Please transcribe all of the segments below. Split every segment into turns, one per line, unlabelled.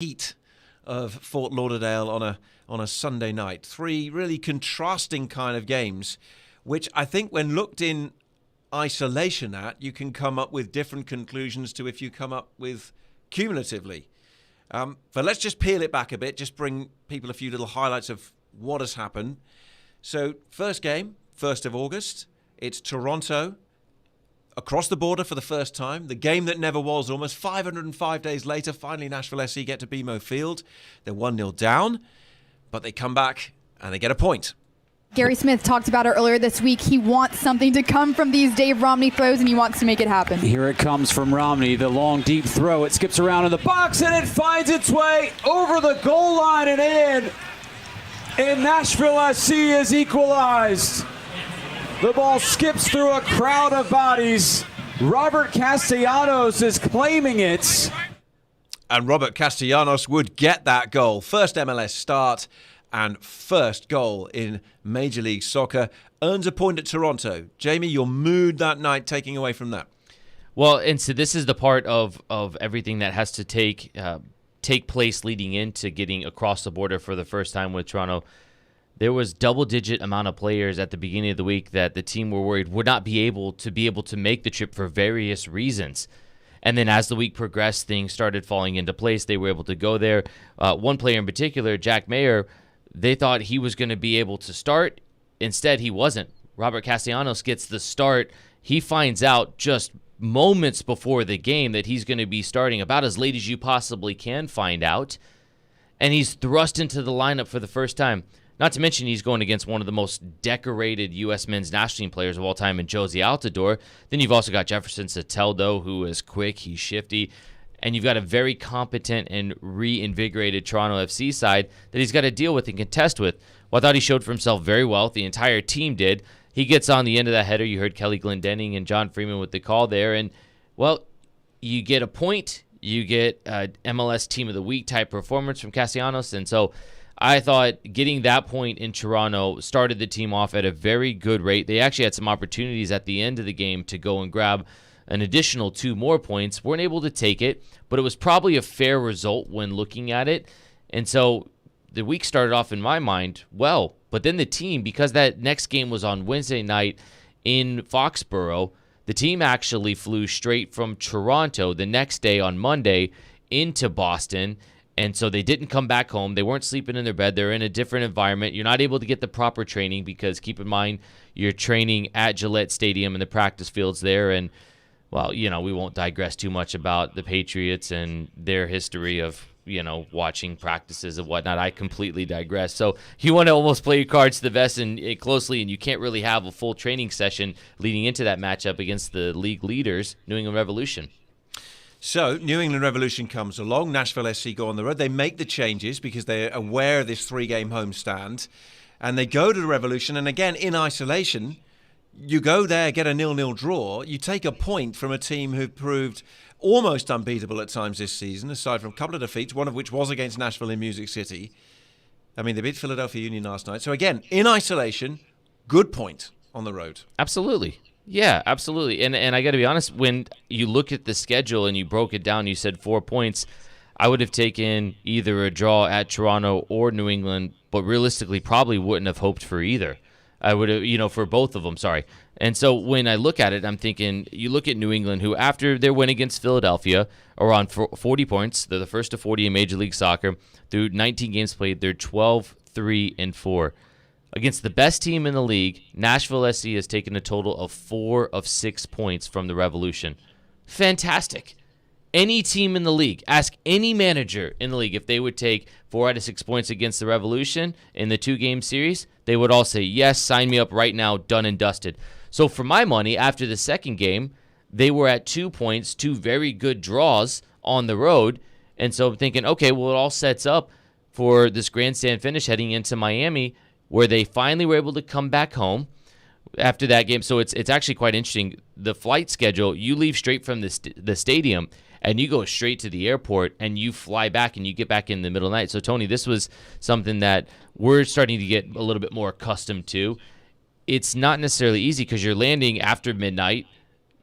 heat of Fort Lauderdale on a Sunday night. Three really contrasting kind of games, which I think when looked in isolation at, you can come up with different conclusions to if you come up with cumulatively. But let's just peel it back a bit, just bring people a few little highlights of what has happened. So first game, 1st of August, it's Toronto across the border for the first time. The game that never was, almost 505 days later, finally Nashville SC get to BMO Field. They're 1-0 down, but they come back and they get a point.
Gary Smith talked about it earlier this week. He wants something to come from these Dave Romney throws, and he wants to make it happen.
Here it comes from Romney, the long, deep throw. It skips around in the box, and it finds its way over the goal line and in. And Nashville SC is equalized. The ball skips through a crowd of bodies. Robert Castellanos is claiming it.
And Robert Castellanos would get that goal. First MLS start and first goal in Major League Soccer. Earns a point at Toronto. Jamie, your mood that night taking away from that?
Well, and so this is the part of everything that has to take place leading into getting across the border for the first time with Toronto. There was double-digit amount of players at the beginning of the week that the team were worried would not be able to make the trip for various reasons. And then as the week progressed, things started falling into place. They were able to go there. One player in particular, Jack Mayer, they thought he was going to be able to start. Instead, he wasn't. Robert Castellanos gets the start. He finds out just moments before the game that he's going to be starting, about as late as you possibly can find out. And he's thrust into the lineup for the first time. Not to mention he's going against one of the most decorated U.S. men's national team players of all time in Josie Altidore. Then you've also got Jefferson Soteldo, who is quick, he's shifty. And you've got a very competent and reinvigorated Toronto FC side that he's got to deal with and contest with. Well, I thought he showed for himself very well. The entire team did. He gets on the end of that header. You heard Kelly Glendenning and John Freeman with the call there. And, well, you get a point. You get a MLS Team of the Week type performance from Castellanos. And so I thought getting that point in Toronto started the team off at a very good rate. They actually had some opportunities at the end of the game to go and grab an additional 2 more points. Weren't able to take it, but it was probably a fair result when looking at it. And so the week started off in my mind well, but then the team, because that next game was on Wednesday night in Foxborough, the team actually flew straight from Toronto the next day on Monday into Boston. And so they didn't come back home. They weren't sleeping in their bed. They're in a different environment. You're not able to get the proper training because, keep in mind, you're training at Gillette Stadium and the practice fields there. And, well, we won't digress too much about the Patriots and their history of, watching practices and whatnot. I completely digress. So you want to almost play your cards to the vest and closely, and you can't really have a full training session leading into that matchup against the league leaders, New England Revolution.
So, New England Revolution comes along. Nashville SC go on the road. They make the changes because they're aware of this 3-game homestand. And they go to the Revolution. And again, in isolation, you go there, get a 0-0 draw. You take a point from a team who've proved almost unbeatable at times this season, aside from a couple of defeats, one of which was against Nashville in Music City. I mean, they beat Philadelphia Union last night. So again, in isolation, good point on the road.
Absolutely. Yeah, absolutely. And I got to be honest, when you look at the schedule and you broke it down, you said 4 points, I would have taken either a draw at Toronto or New England, but realistically probably wouldn't have hoped for either. I would have, for both of them, sorry. And so when I look at it, I'm thinking, you look at New England, who after their win against Philadelphia are on 40 points. They're the first to 40 in Major League Soccer. Through 19 games played, they're 12-3-4. Against the best team in the league, Nashville SC has taken a total of 4 of 6 points from the Revolution. Fantastic. Any team in the league, ask any manager in the league if they would take 4 out of 6 points against the Revolution in the 2-game series, they would all say, yes, sign me up right now, done and dusted. So for my money, after the second game, they were at 2 points, 2 very good draws on the road. And so I'm thinking, okay, well, it all sets up for this grandstand finish heading into Miami, where they finally were able to come back home after that game. So it's actually quite interesting. The flight schedule, you leave straight from the stadium, and you go straight to the airport, and you fly back, and you get back in the middle of the night. So, Tony, this was something that we're starting to get a little bit more accustomed to. It's not necessarily easy because you're landing after midnight.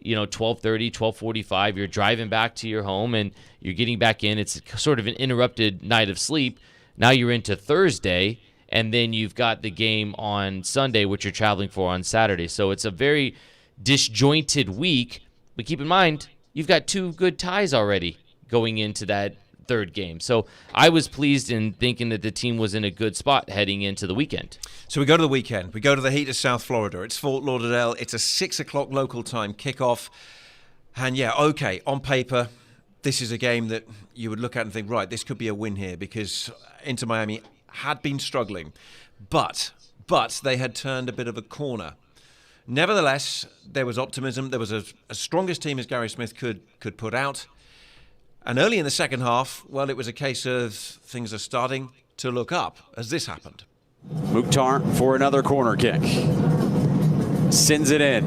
12:30, 12:45. You're driving back to your home and you're getting back in. It's sort of an interrupted night of sleep. Now you're into Thursday, and then you've got the game on Sunday, which you're traveling for on Saturday. So it's a very disjointed week. But keep in mind, you've got 2 good ties already going into that third game. So I was pleased in thinking that the team was in a good spot heading into the weekend.
So we go to the weekend. We go to the heat of South Florida. It's Fort Lauderdale. It's a 6 o'clock local time kickoff. And okay, on paper, this is a game that you would look at and think, right, this could be a win here because Inter Miami had been struggling. But they had turned a bit of a corner. Nevertheless, there was optimism. There was as strongest team as Gary Smith could put out. And early in the second half, well, it was a case of things are starting to look up as this happened.
Mukhtar for another corner kick. Sends it in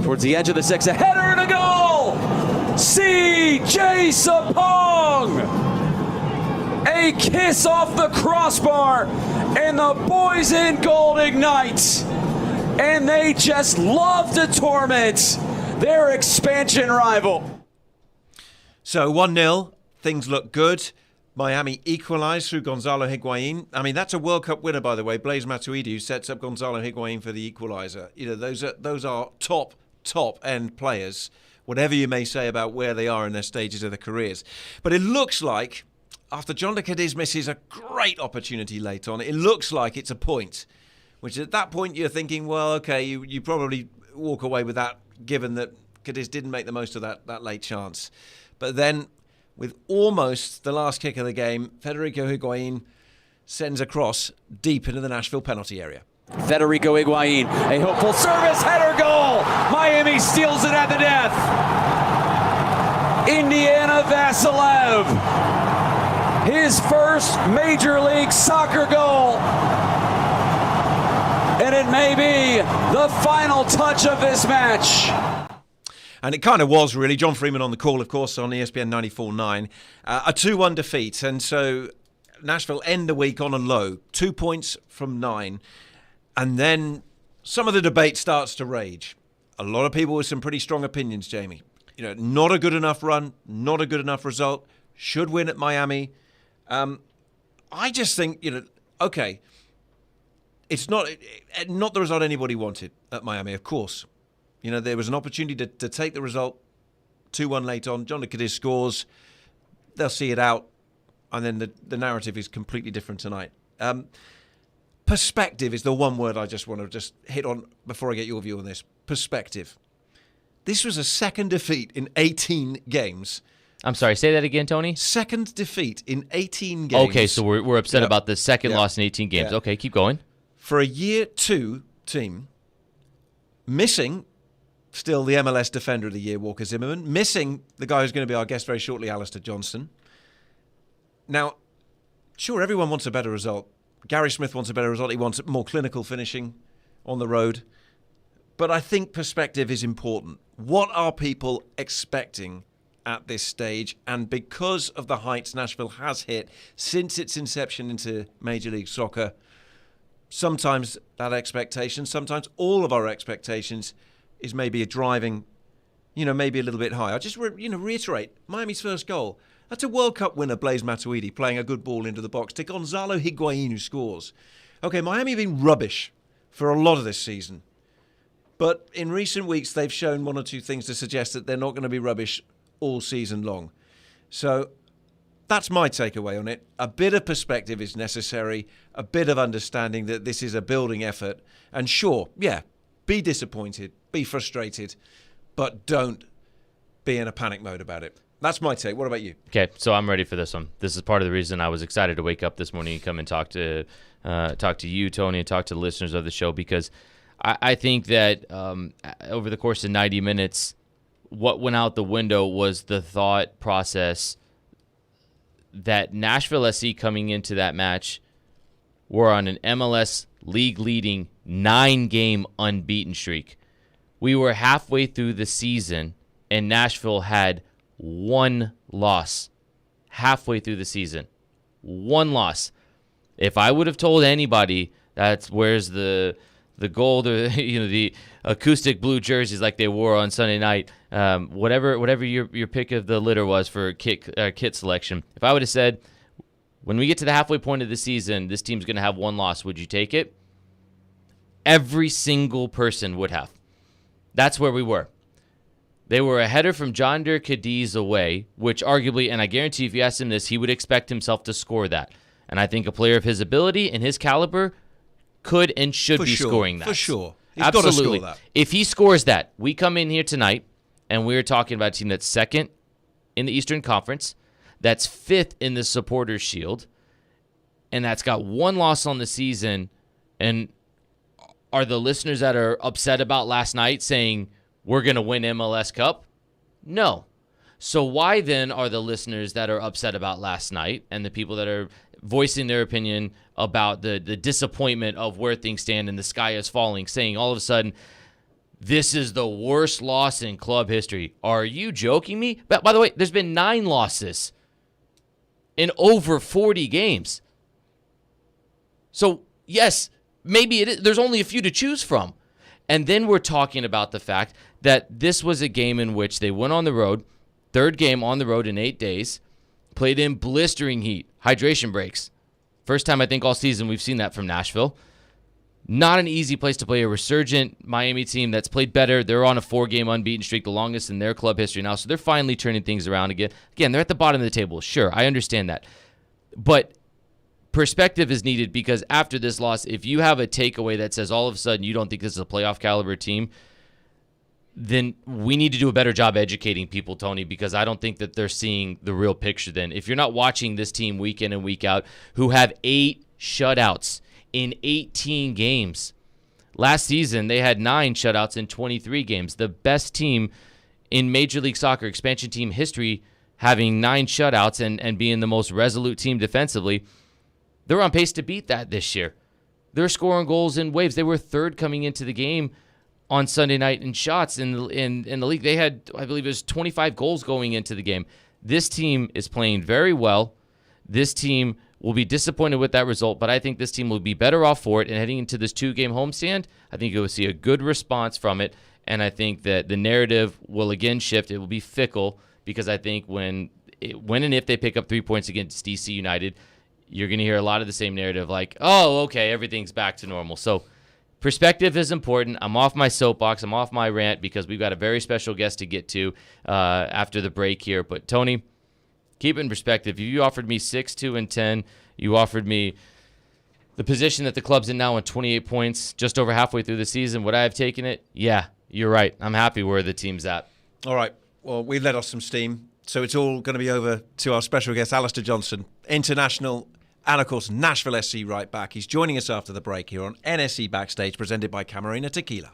towards the edge of the 6. A header and a goal! C.J. Sapong! A kiss off the crossbar, and the boys in gold ignite. And they just love to torment their expansion rival.
So 1-0, things look good. Miami equalised through Gonzalo Higuain. I mean, that's a World Cup winner, by the way. Blaise Matuidi, who sets up Gonzalo Higuain for the equaliser. Those are top end players, whatever you may say about where they are in their stages of their careers. But it looks like, after John Le Cadiz misses a great opportunity late on, it looks like it's a point, which at that point you're thinking, well, okay, you probably walk away with that, given that Cadiz didn't make the most of that late chance. But then, with almost the last kick of the game, Federico Higuain sends a cross deep into the Nashville penalty area.
Federico Higuain, a hopeful service, header goal! Miami steals it at the death. Indiana Vassilev, his first Major League Soccer goal. And it may be the final touch of this match.
And it kind of was, really. John Freeman on the call, of course, on ESPN 94.9. A 2-1 defeat. And so Nashville end the week on a low. 2 points from 9. And then some of the debate starts to rage. A lot of people with some pretty strong opinions, Jamie. Not a good enough run, not a good enough result. Should win at Miami. I just think, okay, it's not the result anybody wanted at Miami, of course. There was an opportunity to take the result 2-1 late on. John Le Cadiz scores. They'll see it out. And then the narrative is completely different tonight. Perspective is the one word I just want to just hit on before I get your view on this. Perspective. This was a second defeat in 18 games.
I'm sorry, say that again, Tony?
Second defeat in 18 games.
Okay, so we're upset about the second loss in 18 games. Okay, keep going.
For a year 2 team, missing still the MLS Defender of the Year, Walker Zimmerman. Missing the guy who's going to be our guest very shortly, Alistair Johnston. Now, sure, everyone wants a better result. Gary Smith wants a better result. He wants more clinical finishing on the road. But I think perspective is important. What are people expecting at this stage? And because of the heights Nashville has hit since its inception into Major League Soccer, sometimes that expectation, sometimes all of our expectations is maybe a driving, maybe a little bit high. I just, reiterate, Miami's first goal. That's a World Cup winner, Blaise Matuidi, playing a good ball into the box to Gonzalo Higuain, who scores. Okay, Miami have been rubbish for a lot of this season. But in recent weeks, they've shown one or two things to suggest that they're not going to be rubbish all season long. So that's my takeaway on it. A bit of perspective is necessary, a bit of understanding that this is a building effort. And sure, be disappointed, be frustrated, but don't be in a panic mode about it. That's my take. What about you?
Okay, so I'm ready for this one. This is part of the reason I was excited to wake up this morning and come and talk to you, Tony, and talk to the listeners of the show, because I think that over the course of 90 minutes, what went out the window was the thought process that Nashville SC coming into that match were on an MLS league-leading 9-game unbeaten streak. We were halfway through the season, and Nashville had 1 loss. Halfway through the season. 1 loss. If I would have told anybody that's where's the the gold or the acoustic blue jerseys like they wore on Sunday night, whatever your pick of the litter was for kit selection. If I would have said, when we get to the halfway point of the season, this team's going to have one loss, would you take it? Every single person would have. That's where we were. They were a header from John Der Cadiz away, which arguably, and I guarantee if you asked him this, he would expect himself to score that. And I think a player of his ability and his caliber could and should be scoring that.
For sure. He's
Absolutely.
got to score that.
If he scores that, we come in here tonight, and we're talking about a team that's second in the Eastern Conference, that's fifth in the Supporters' Shield, and that's got one loss on the season. And are the listeners that are upset about last night saying we're going to win MLS Cup? No. So why then are the listeners that are upset about last night and the people that are voicing their opinion about the disappointment of where things stand and the sky is falling, saying all of a sudden, this is the worst loss in club history? Are you joking me? By the way, there's been 9 losses in over 40 games. So, yes, maybe there's only a few to choose from. And then we're talking about the fact that this was a game in which they went on the road, third game on the road in 8 days, played in blistering heat, hydration breaks. First time I think all season we've seen that from Nashville. Not an easy place to play a resurgent Miami team that's played better. They're on a 4-game unbeaten streak, the longest in their club history now, so they're finally turning things around again. Again, they're at the bottom of the table. Sure, I understand that. But perspective is needed because after this loss, if you have a takeaway that says all of a sudden you don't think this is a playoff caliber team, then we need to do a better job educating people, Tony, because I don't think that they're seeing the real picture then. If you're not watching this team week in and week out, who have 8 shutouts in 18 games. Last season, they had 9 shutouts in 23 games. The best team in Major League Soccer expansion team history, having 9 shutouts and being the most resolute team defensively. They're on pace to beat that this year. They're scoring goals in waves. They were third coming into the game on Sunday night in shots in the league. They had, I believe it was 25 goals going into the game. This team is playing very well. This team will be disappointed with that result, but I think this team will be better off for it. And heading into this 2-game homestand, I think you will see a good response from it. And I think that the narrative will again shift. It will be fickle because I think when and if they pick up 3 points against DC United, you're going to hear a lot of the same narrative like, oh, okay, everything's back to normal. So perspective is important. I'm off my soapbox. I'm off my rant because we've got a very special guest to get to after the break here. But, Tony, keep it in perspective. If you offered me 6-2-10, you offered me the position that the club's in now on 28 points, just over halfway through the season, would I have taken it? Yeah, you're right. I'm happy where the team's at.
All right. Well, we let off some steam. So it's all going to be over to our special guest, Alistair Johnson, international and, of course, Nashville SC right back. He's joining us after the break here on NSC Backstage, presented by Camarena Tequila.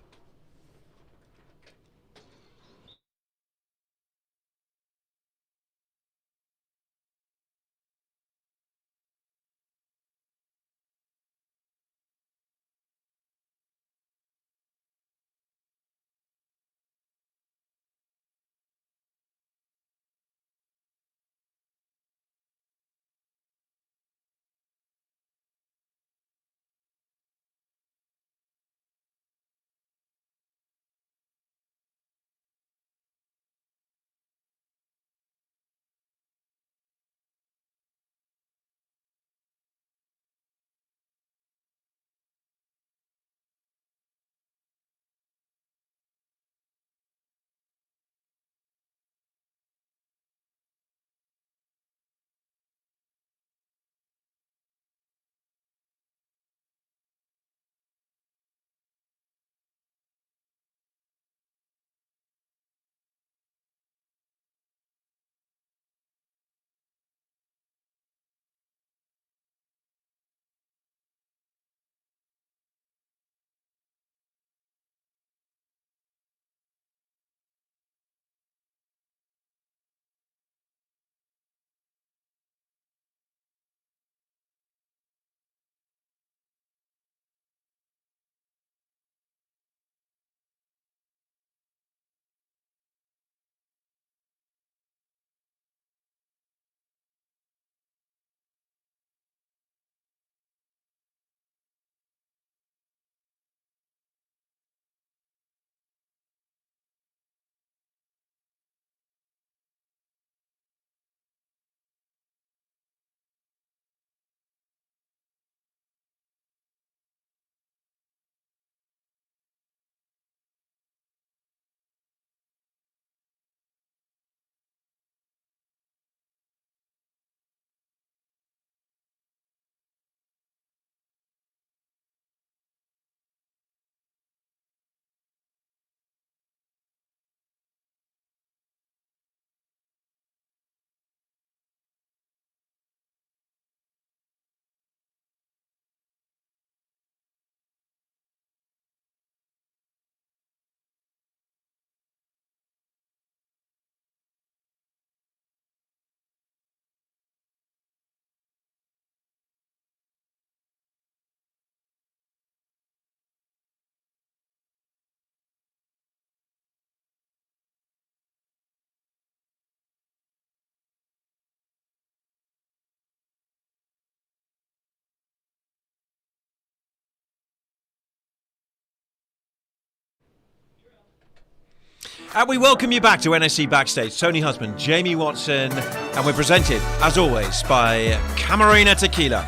We welcome you back to NSC Backstage. Tony Husband, Jamie Watson, and we're presented, as always, by Camarena Tequila.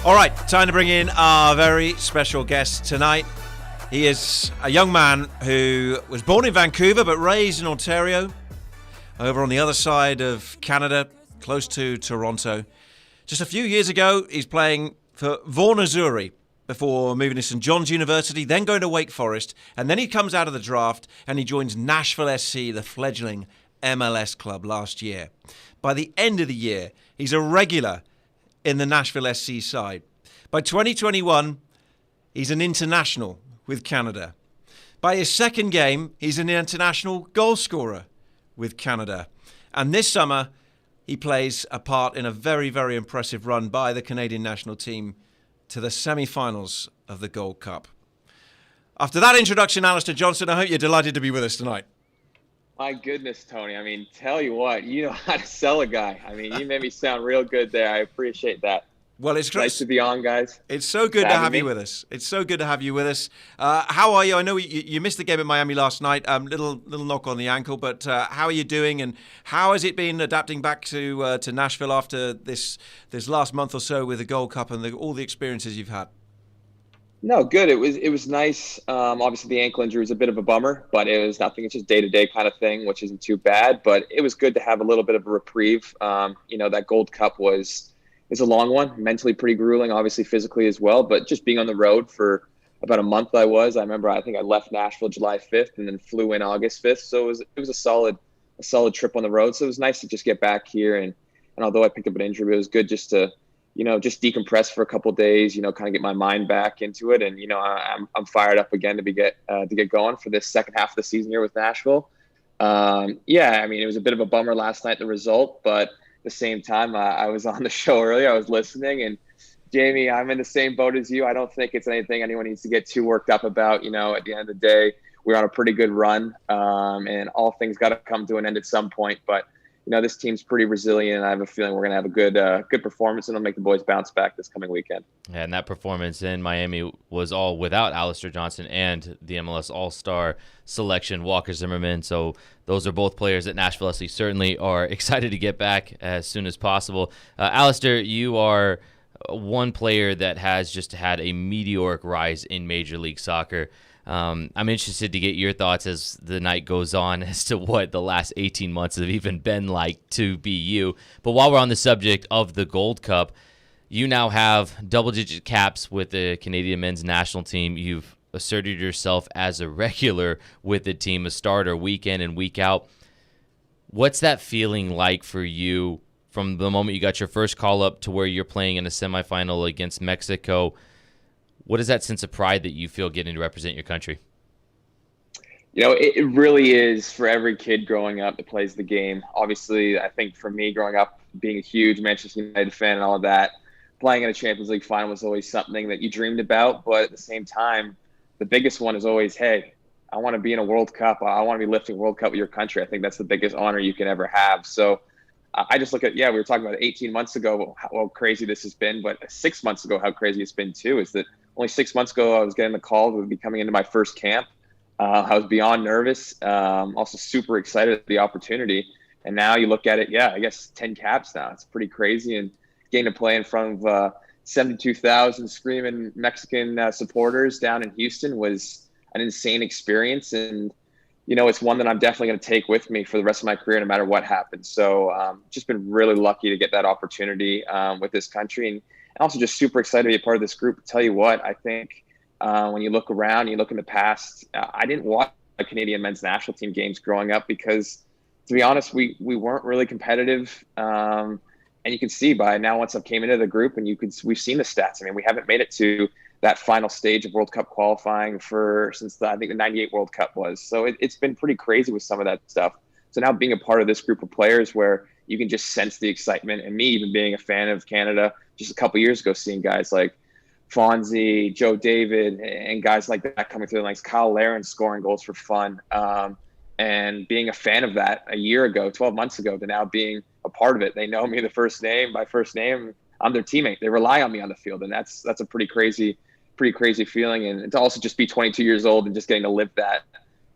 All right, time to bring in our very special guest tonight. He is a young man who was born in Vancouver but raised in Ontario, over on the other side of Canada, close to Toronto. Just a few years ago, he's playing for Vaughan Azzurri before moving to St. John's University, then going to Wake Forest, and then he comes out of the draft and he joins Nashville SC, the fledgling MLS club, last year. By the end of the year, he's a regular in the Nashville SC side. By 2021, he's an international with Canada. By his second game, he's an international goal scorer with Canada. And this summer, he plays a part in a very, very impressive run by the Canadian national team to the semi-finals of the Gold Cup. After that introduction, Alistair Johnston, I hope you're delighted to be with us tonight.
My goodness, Tony. I mean, tell you what, you know how to sell a guy. I mean, you made me sound real good there. I appreciate that.
Well, it's
nice to be on, guys.
It's so good to have you with us. It's so good to have you with us. How are you? I know you missed the game in Miami last night. Little knock on the ankle, but how are you doing? And how has it been adapting back to Nashville after this last month or so with the Gold Cup and all the experiences you've had?
No, good. It was nice. Obviously, the ankle injury was a bit of a bummer, but it was nothing. It's just day-to-day kind of thing, which isn't too bad. But it was good to have a little bit of a reprieve. That Gold Cup is a long one, mentally pretty grueling, obviously physically as well, but just being on the road for about a month I remember I think I left Nashville July 5th and then flew in August 5th. So it was a solid trip on the road. So it was nice to just get back here. And although I picked up an injury, it was good just to, just decompress for a couple of days, kind of get my mind back into it. And, I'm fired up again to get going for this second half of the season here with Nashville. It was a bit of a bummer last night, the result, but at the same time, I was on the show earlier. I was listening, and Jamie, I'm in the same boat as you. I don't think it's anything anyone needs to get too worked up about. At the end of the day, we're on a pretty good run, and all things got to come to an end at some point. But this team's pretty resilient, and I have a feeling we're going to have a good performance, and it'll make the boys bounce back this coming weekend.
And that performance in Miami was all without Alistair Johnston and the MLS All-Star selection, Walker Zimmerman. So those are both players that Nashville SC certainly are excited to get back as soon as possible. Alistair, you are one player that has just had a meteoric rise in Major League Soccer. I'm interested to get your thoughts as the night goes on as to what the last 18 months have even been like to be you. But while we're on the subject of the Gold Cup, you now have double-digit caps with the Canadian men's national team. You've asserted yourself as a regular with the team, a starter week in and week out. What's that feeling like for you from the moment you got your first call-up to where you're playing in a semifinal against Mexico? What is that sense of pride that you feel getting to represent your country?
It really is for every kid growing up that plays the game. Obviously, I think for me growing up, being a huge Manchester United fan and all of that, playing in a Champions League final was always something that you dreamed about. But at the same time, the biggest one is always, hey, I want to be in a World Cup. I want to be lifting World Cup with your country. I think that's the biggest honor you can ever have. So I just look at, we were talking about 18 months ago, how crazy this has been, but 6 months ago, how crazy it's been too, is that only 6 months ago, I was getting the call to be coming into my first camp. I was beyond nervous, also super excited at the opportunity. And now you look at it, I guess 10 caps now. It's pretty crazy. And getting to play in front of 72,000 screaming Mexican supporters down in Houston was an insane experience. And, it's one that I'm definitely going to take with me for the rest of my career, no matter what happens. So just been really lucky to get that opportunity with this country. And also just super excited to be a part of this group. Tell you what, I think when you look around, you look in the past, I didn't watch the Canadian men's national team games growing up because, to be honest, we weren't really competitive. And you can see by now, once I came into the group, and we've seen the stats. I mean, we haven't made it to that final stage of World Cup qualifying since I think the 98 World Cup was. So it's been pretty crazy with some of that stuff. So now being a part of this group of players where you can just sense the excitement, and me even being a fan of Canada just a couple of years ago, seeing guys like Fonzie, Joe David, and guys like that coming through, like Kyle Larin scoring goals for fun. And being a fan of that a year ago, 12 months ago, to now being a part of it. They know me by first name. I'm their teammate. They rely on me on the field. And that's a pretty crazy feeling. And to also just be 22 years old and just getting to live that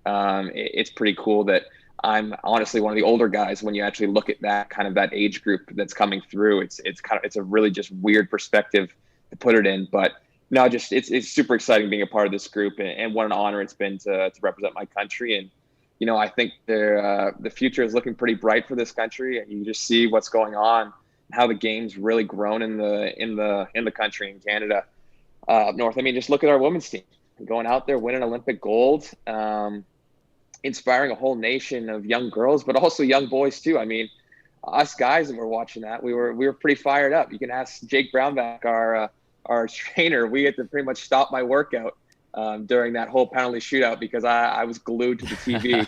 It's pretty cool that I'm honestly one of the older guys when you actually look at that kind of that age group that's coming through. It's a really just weird perspective to put it in, but no, just it's super exciting being a part of this group, and what an honor it's been to represent my country. And I think the future is looking pretty bright for this country, and you just see what's going on, how the game's really grown in the country in Canada up north. I mean, just look at our women's team going out there winning Olympic gold. Inspiring a whole nation of young girls, but also young boys too. I mean, us guys that were watching that, we were pretty fired up. You can ask Jake Brownback, our trainer. We had to pretty much stop my workout during that whole penalty shootout because I was glued to the TV,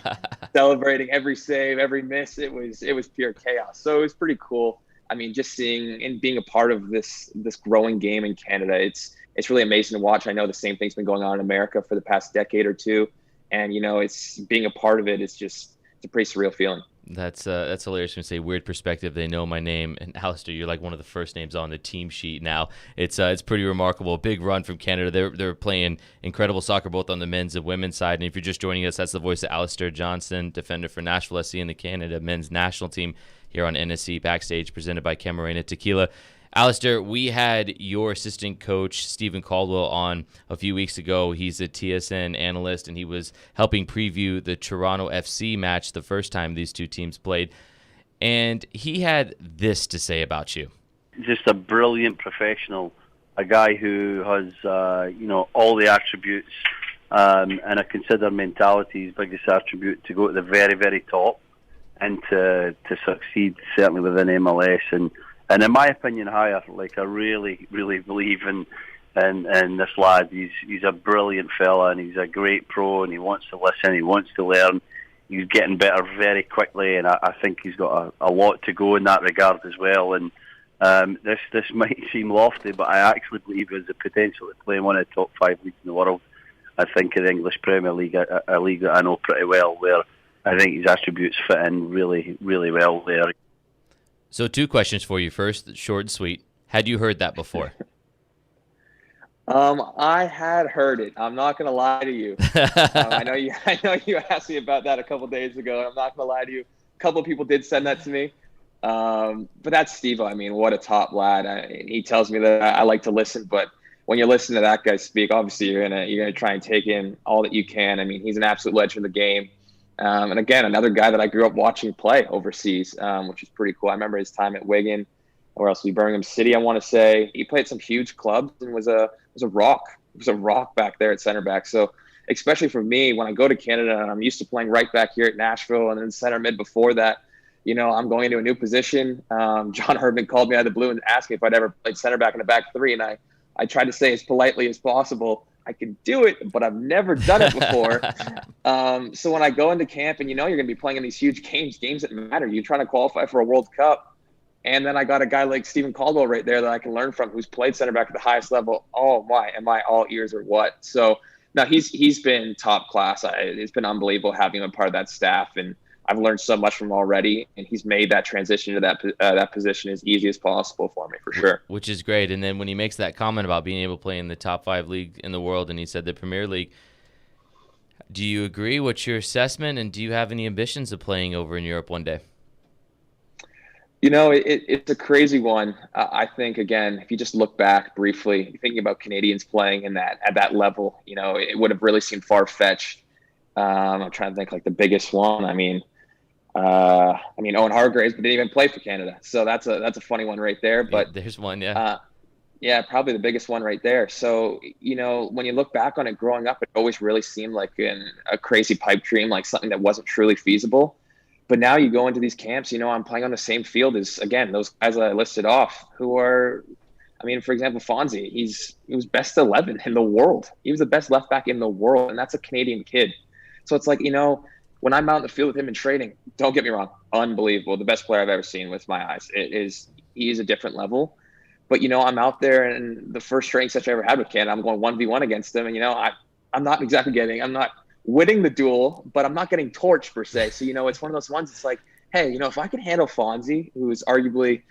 celebrating every save, every miss. It was pure chaos. So it was pretty cool. I mean, just seeing and being a part of this growing game in Canada, it's really amazing to watch. I know the same thing's been going on in America for the past decade or two. And, it's being a part of it. It's a pretty surreal feeling.
That's hilarious when you say weird perspective. They know my name, and Alistair, you're like one of the first names on the team sheet now. It's pretty remarkable. Big run from Canada. They're playing incredible soccer both on the men's and women's side. And if you're just joining us, that's the voice of Alistair Johnston, defender for Nashville SC and the Canada men's national team here on NSC Backstage, presented by Camarena Tequila. Alistair, we had your assistant coach, Stephen Caldwell, on a few weeks ago. He's a TSN analyst, and he was helping preview the Toronto FC match the first time these two teams played. And he had this to say about you.
Just a brilliant professional, a guy who has, all the attributes, and I consider mentality his biggest attribute to go to the very, very top and to succeed, certainly within MLS. And in my opinion, higher. Like, I really, really believe in this lad. He's a brilliant fella, and he's a great pro, and he wants to listen, he wants to learn. He's getting better very quickly, and I think he's got a lot to go in that regard as well. And this might seem lofty, but I actually believe he has the potential to play in one of the top 5 leagues in the world. I think in the English Premier League, a league that I know pretty well, where I think his attributes fit in really, really well there.
So 2 questions for you. First, short and sweet. Had you heard that before?
I had heard it. I'm not going to lie to you. I know you asked me about that a couple days ago. I'm not going to lie to you. A couple of people did send that to me. But that's Steve. I mean, what a top lad. He tells me that I like to listen, but when you listen to that guy speak, obviously you're gonna try and take in all that you can. I mean, he's an absolute legend of the game. And again, another guy that I grew up watching play overseas, which is pretty cool. I remember his time at Wigan, or else Birmingham City, I want to say. He played some huge clubs and was a rock. He was a rock back there at center back. So especially for me, when I go to Canada and I'm used to playing right back here at Nashville and then center mid before that, I'm going into a new position. John Herdman called me out of the blue and asked me if I'd ever played center back in a back three. And I tried to say as politely as possible, I can do it, but I've never done it before. So when I go into camp and you're going to be playing in these huge games that matter, you're trying to qualify for a World Cup. And then I got a guy like Stephen Caldwell right there that I can learn from, who's played center back at the highest level. Oh my, am I all ears or what? So no, he's been top class. It's been unbelievable having him a part of that staff, and I've learned so much from him already. And he's made that transition to that position as easy as possible for me, for sure.
Which is great. And then when he makes that comment about being able to play in the top 5 league in the world, and he said the Premier League, do you agree? What's your assessment? And do you have any ambitions of playing over in Europe one day?
It's a crazy one. I think, again, if you just look back briefly, thinking about Canadians playing at that level, it would have really seemed far-fetched. I'm trying to think like the biggest one. I mean, Owen Hargreaves, but didn't even play for Canada. So that's a funny one right there. But
yeah, there's one, yeah.
Yeah, probably the biggest one right there. So, when you look back on it growing up, it always really seemed like a crazy pipe dream, like something that wasn't truly feasible. But now you go into these camps, I'm playing on the same field as, again, those guys that I listed off who are, for example, Fonzie, he was best 11 in the world. He was the best left back in the world, and that's a Canadian kid. So it's like, when I'm out in the field with him in training, don't get me wrong, unbelievable. The best player I've ever seen with my eyes. He is a different level. But, I'm out there, and the first training session I ever had with Canada, I'm going 1v1 against him. And, I'm not winning the duel, but I'm not getting torched per se. So, it's one of those ones. It's like, hey, if I can handle Fonzie, who is arguably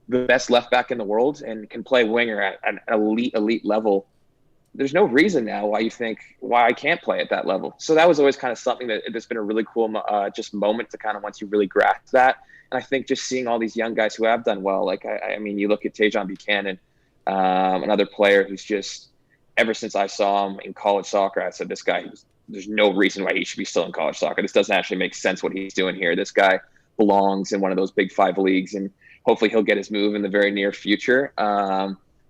the best left back in the world and can play winger at an elite level, there's no reason now why I can't play at that level. So that was always kind of something that's been a really cool just moment to kind of once you really grasp that. And I think just seeing all these young guys who have done well, like I mean, you look at Tajon Buchanan, another player who's just ever since I saw him in college soccer, I said this guy, there's no reason why he should be still in college soccer. This doesn't actually make sense what he's doing here. This guy belongs in one of those Big 5 leagues, and hopefully he'll get his move in the very near future,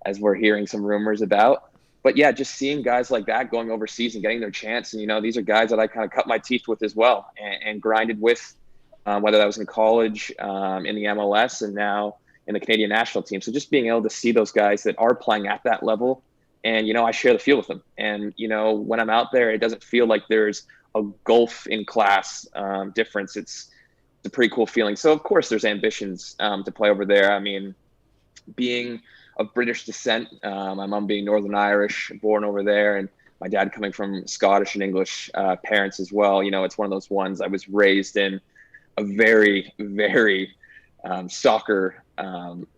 as we're hearing some rumors about. But yeah, just seeing guys like that going overseas and getting their chance. And, you know, these are guys that I kind of cut my teeth with as well and grinded with, whether that was in college, in the MLS, and now in the Canadian national team. So just being able to see those guys that are playing at that level, and, you know, I share the field with them. And, you know, when I'm out there, it doesn't feel like there's a gulf in class difference. It's a pretty cool feeling. So, of course, there's ambitions to play over there. I mean, being of British descent, my mom being Northern Irish, born over there, and my dad coming from Scottish and English parents as well. You know, it's one of those ones. I was raised in a very, very soccer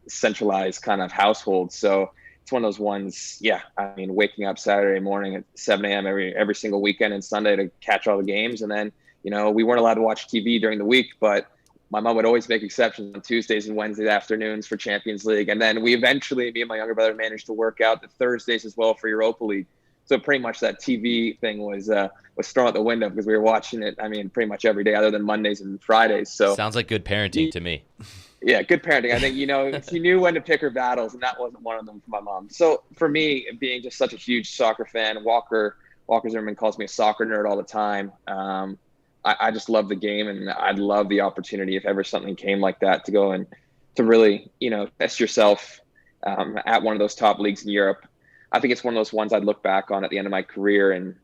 centralized kind of household. So it's one of those ones. Yeah, I mean, waking up Saturday morning at 7 a.m. every single weekend and Sunday to catch all the games, and then, you know, we weren't allowed to watch TV during the week, but my mom would always make exceptions on Tuesdays and Wednesday afternoons for Champions League. And then we eventually, me and my younger brother, managed to work out the Thursdays as well for Europa League. So pretty much that TV thing was thrown out the window because we were watching it, I mean, pretty much every day other than Mondays and Fridays. So
sounds like good parenting to me.
Yeah, good parenting. I think, you know, she knew when to pick her battles, and that wasn't one of them for my mom. So for me, being just such a huge soccer fan, Walker Zimmerman calls me a soccer nerd all the time. I just love the game, and I'd love the opportunity if ever something came like that to go and to really, you know, test yourself at one of those top leagues in Europe. I think it's one of those ones I'd look back on at the end of my career, and,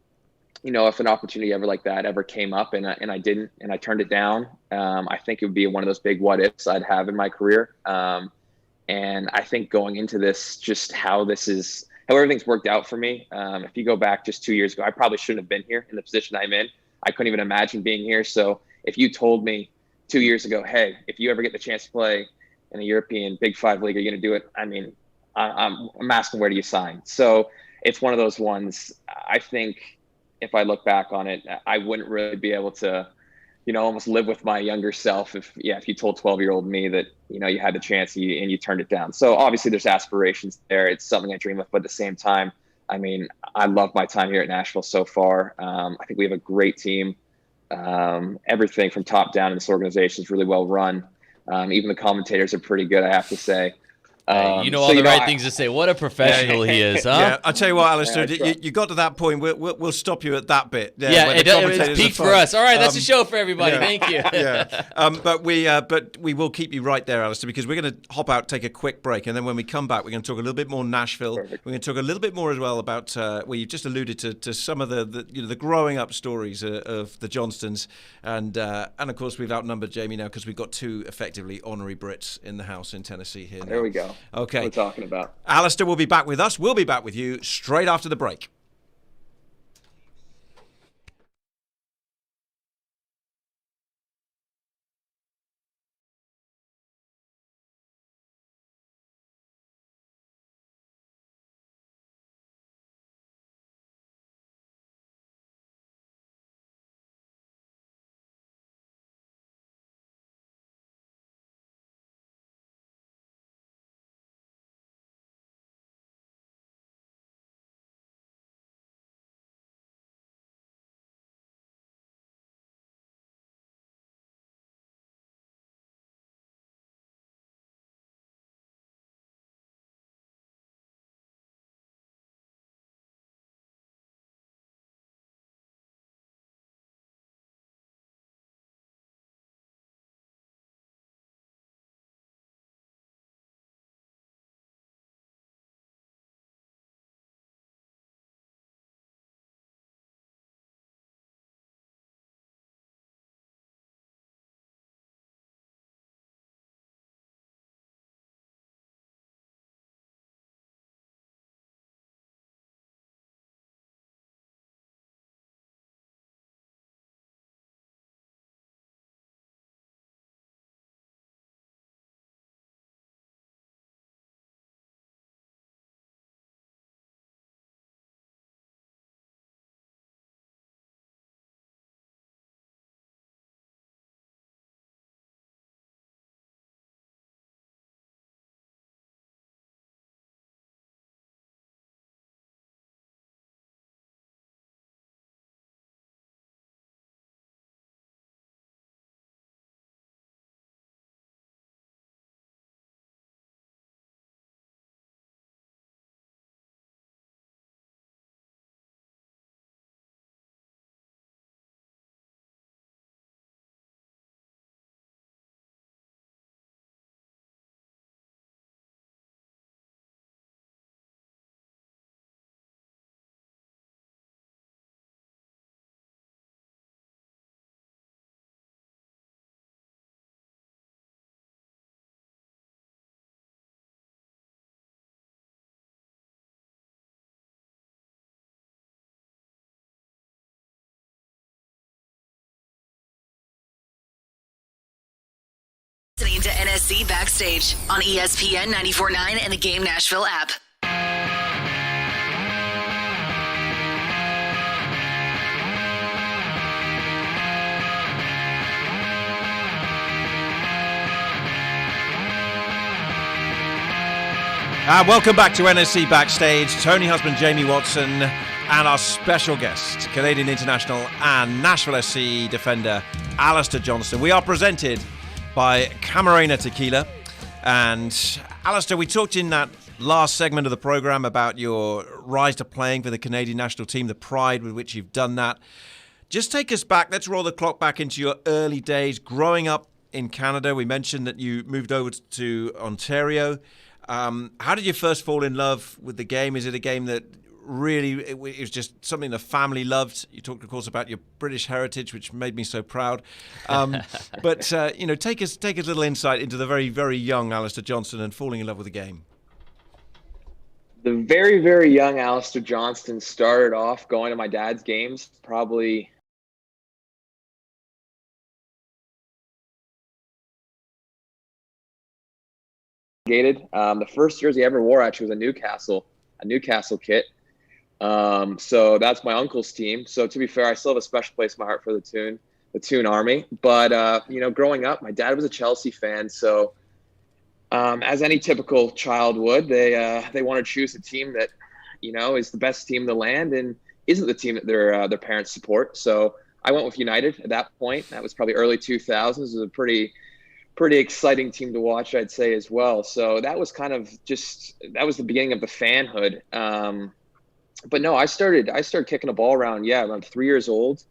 you know, if an opportunity ever like that ever came up and I didn't, and I turned it down, I think it would be one of those big what ifs I'd have in my career. And I think going into this, just how everything's worked out for me. If you go back just 2 years ago, I probably shouldn't have been here in the position I'm in. I couldn't even imagine being here. So if you told me 2 years ago, hey, if you ever get the chance to play in a European Big 5 league, are you going to do it? I mean, I'm asking, where do you sign? So it's one of those ones. I think if I look back on it, I wouldn't really be able to, you know, almost live with my younger self if you told 12-year-old me that, you know, you had the chance and you turned it down. So obviously there's aspirations there. It's something I dream of, but at the same time, I mean, I love my time here at Nashville so far. I think we have a great team. Everything from top down in this organization is really well run. Even the commentators are pretty good, I have to say.
Hey, you know all the right things to say. What a professional he is, huh?
Yeah, I'll tell you what, Alistair, you got to that point. We'll stop you at that bit.
Yeah, it's peaked for us. All right, that's a show for everybody.
Yeah,
Thank you.
Yeah, but we will keep you right there, Alistair, because we're going to hop out, take a quick break, and then when we come back, we're going to talk a little bit more Nashville.
Perfect.
We're going to talk a little bit more as well about well, you've just alluded to some of the growing up stories of the Johnstons, and of course we've outnumbered Jamie now because we've got two effectively honorary Brits in the house in Tennessee here.
There we go.
Okay.
What we're talking about.
Alistair will be back with us. We'll be back with you straight after the break.
listening to NSC Backstage on ESPN 94.9 and the Game Nashville app.
Welcome back to NSC Backstage. Tony Husband, Jamie Watson, and our special guest, Canadian international and Nashville SC defender, Alistair Johnston. We are presented by Camarena Tequila. And Alistair, we talked in that last segment of the program about your rise to playing for the Canadian national team, the pride with which you've done that. Just take us back. Let's roll the clock back into your early days growing up in Canada. We mentioned that you moved over to Ontario. How did you first fall in love with the game? Is it a game that really it was just something the family loved? You talked, of course, about your British heritage, which made me so proud. But take us a little insight into the very, very young Alistair Johnston and falling in love with the game.
The very, very young Alistair Johnston started off going to my dad's games, probably. The first jersey I ever wore actually was a Newcastle kit. So that's my uncle's team. So to be fair, I still have a special place in my heart for the Toon Army. But growing up, my dad was a Chelsea fan. So as any typical child would, they want to choose a team that is the best team in the land and isn't the team that their parents support. So I went with United at that point. That was probably early 2000s. It was a pretty exciting team to watch, I'd say, as well. So that was that was the beginning of the fanhood. But no, I started kicking a ball around, around 3 years old.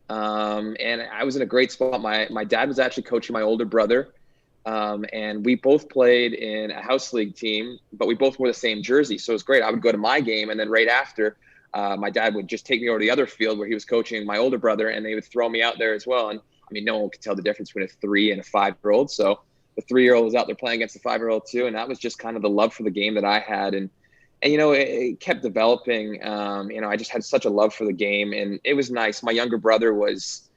And I was in a great spot. My dad was actually coaching my older brother. And we both played in a house league team, but we both wore the same jersey. So it was great. I would go to my game, and then right after, my dad would just take me over to the other field where he was coaching my older brother, and they would throw me out there as well. And I mean, no one could tell the difference between a 3 and a 5-year-old. So the 3-year-old was out there playing against the 5-year-old too. And that was just kind of the love for the game that I had. And it kept developing. I just had such a love for the game, and it was nice. My younger brother was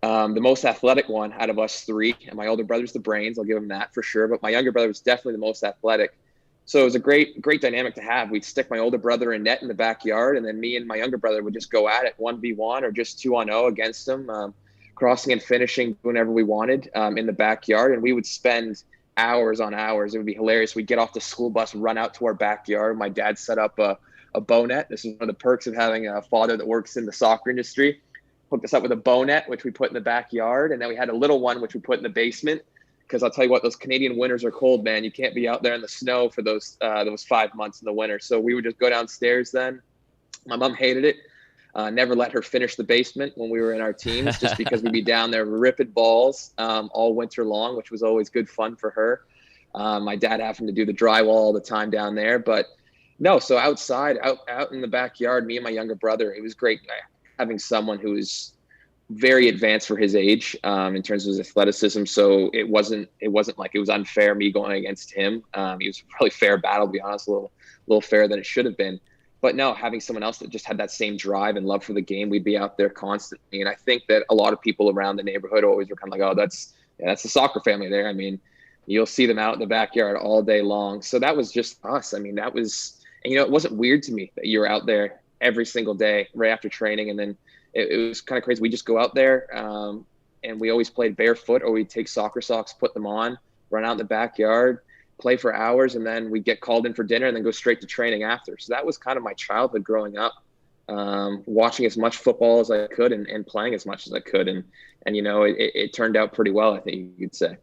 the most athletic one out of us three. And my older brother's the brains. I'll give him that for sure. But my younger brother was definitely the most athletic. So it was a great dynamic to have. We'd stick my older brother in net in the backyard, and then me and my younger brother would just go at it 1v1 or just 2-on-0 against him. Crossing and finishing whenever we wanted in the backyard. And we would spend hours on hours. It would be hilarious. We'd get off the school bus, run out to our backyard. My dad set up a bow net. This is one of the perks of having a father that works in the soccer industry. Hooked us up with a bow net, which we put in the backyard. And then we had a little one, which we put in the basement. Because I'll tell you what, those Canadian winters are cold, man. You can't be out there in the snow for those 5 months in the winter. So we would just go downstairs then. My mom hated it. Never let her finish the basement when we were in our teams, just because we'd be down there ripping balls all winter long, which was always good fun for her. My dad having to do the drywall all the time down there. But no, so outside, out in the backyard, me and my younger brother, it was great having someone who was very advanced for his age in terms of his athleticism. So it wasn't like it was unfair me going against him. He was a really fair battle, to be honest, a little fairer than it should have been. But no, having someone else that just had that same drive and love for the game, we'd be out there constantly. And I think that a lot of people around the neighborhood always were kind of like, oh, that's the soccer family there. I mean, you'll see them out in the backyard all day long. So that was just us. I mean, that was, and it wasn't weird to me that you were out there every single day right after training. And then it was kind of crazy. We just go out there and we always played barefoot, or we'd take soccer socks, put them on, run out in the backyard, play for hours, and then we'd get called in for dinner and then go straight to training after. So that was kind of my childhood growing up, watching as much football as I could and playing as much as I could. And it turned out pretty well, I think you could say.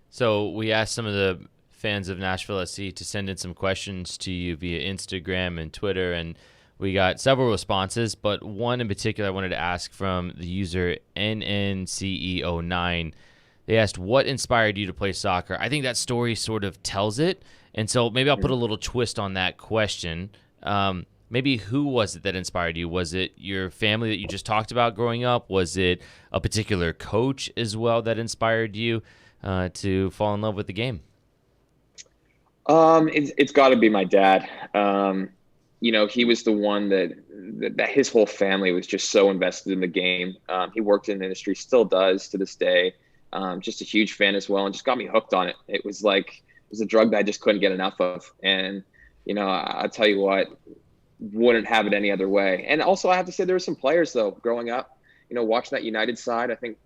So we asked some of the fans of Nashville SC to send in some questions to you via Instagram and Twitter, and we got several responses, but one in particular I wanted to ask from the user NNCE09. They asked, what inspired you to play soccer? I think that story sort of tells it. And so maybe I'll put a little twist on that question. Maybe who was it that inspired you? Was it your family that you just talked about growing up? Was it a particular coach as well that inspired you to fall in love with the game?
It's got to be my dad. He was the one that his whole family was just so invested in the game. He worked in the industry, still does to this day. Just a huge fan as well, and just got me hooked on it. It was a drug that I just couldn't get enough of. And, I'll tell you what, wouldn't have it any other way. And also I have to say there were some players though, growing up, watching that United side, I think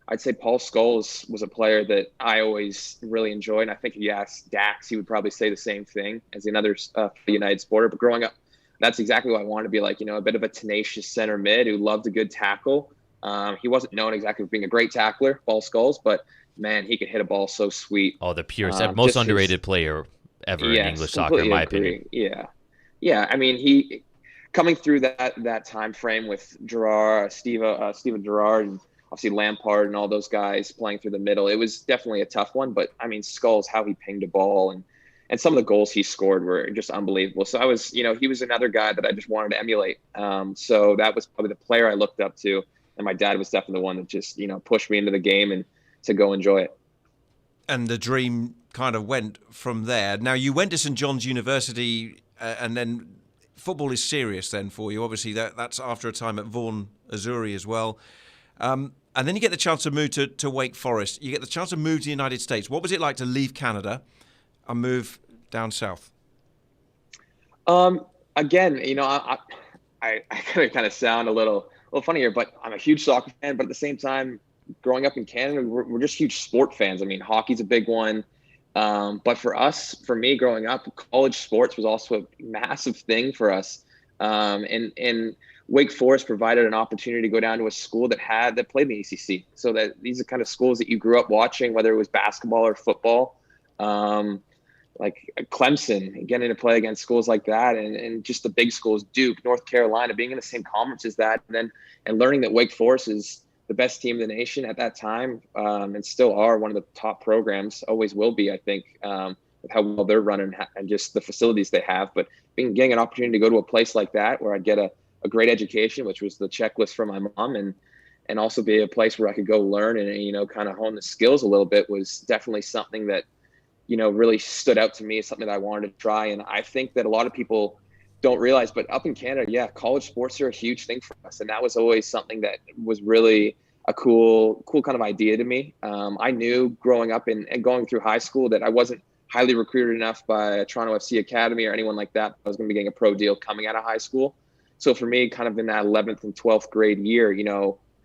I'd say Paul Scholes was a player that I always really enjoyed. And I think if you ask Dax, he would probably say the same thing as another United supporter. But growing up, that's exactly what I wanted to be like, a bit of a tenacious center mid who loved a good tackle. He wasn't known exactly for being a great tackler, Paul Scholes, but man, he could hit a ball so sweet.
Oh, the purest, most underrated player ever in English soccer, in my opinion.
Yeah. Yeah. I mean, he coming through that time frame with Gerrard, Steven Gerrard, and obviously Lampard and all those guys playing through the middle. It was definitely a tough one, but I mean, Scholes, how he pinged a ball and some of the goals he scored were just unbelievable. So I was, he was another guy that I just wanted to emulate. So that was probably the player I looked up to. And my dad was definitely the one that just, pushed me into the game and to go enjoy it.
And the dream kind of went from there. Now, you went to St. John's University, and then football is serious then for you. Obviously, that's after a time at Vaughan Azzurri as well. And then you get the chance to move to Wake Forest. You get the chance to move to the United States. What was it like to leave Canada and move down south?
Again, I kind of sound a little funny here, but I'm a huge soccer fan. But at the same time, growing up in Canada, we're just huge sport fans. I mean, hockey's a big one. But for me, growing up, college sports was also a massive thing for us. And Wake Forest provided an opportunity to go down to a school that played in the ACC. So that these are kind of schools that you grew up watching, whether it was basketball or football. Like Clemson, getting to play against schools like that, and just the big schools, Duke, North Carolina, being in the same conference as that, and learning that Wake Forest is the best team in the nation at that time, and still are one of the top programs, always will be, I think, with how well they're running and just the facilities they have. But getting an opportunity to go to a place like that where I'd get a great education, which was the checklist for my mom, and also be a place where I could go learn and, kind of hone the skills a little bit, was definitely something that, really stood out to me as something that I wanted to try. And I think that a lot of people don't realize, but up in Canada, yeah, college sports are a huge thing for us. And that was always something that was really a cool kind of idea to me. I knew growing up and going through high school that I wasn't highly recruited enough by Toronto FC Academy or anyone like that. I was going to be getting a pro deal coming out of high school. So for me, kind of in that 11th and 12th grade year,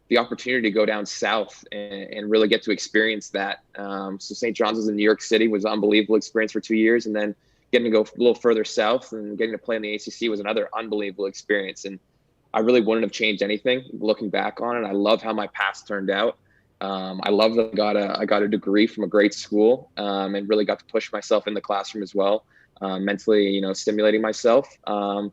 the opportunity to go down south and really get to experience that. So St. John's was in New York City, was an unbelievable experience for 2 years. And then getting to go a little further south and getting to play in the ACC was another unbelievable experience. And I really wouldn't have changed anything looking back on it. I love how my past turned out. I love that I got a degree from a great school, and really got to push myself in the classroom as well, mentally, stimulating myself. I'm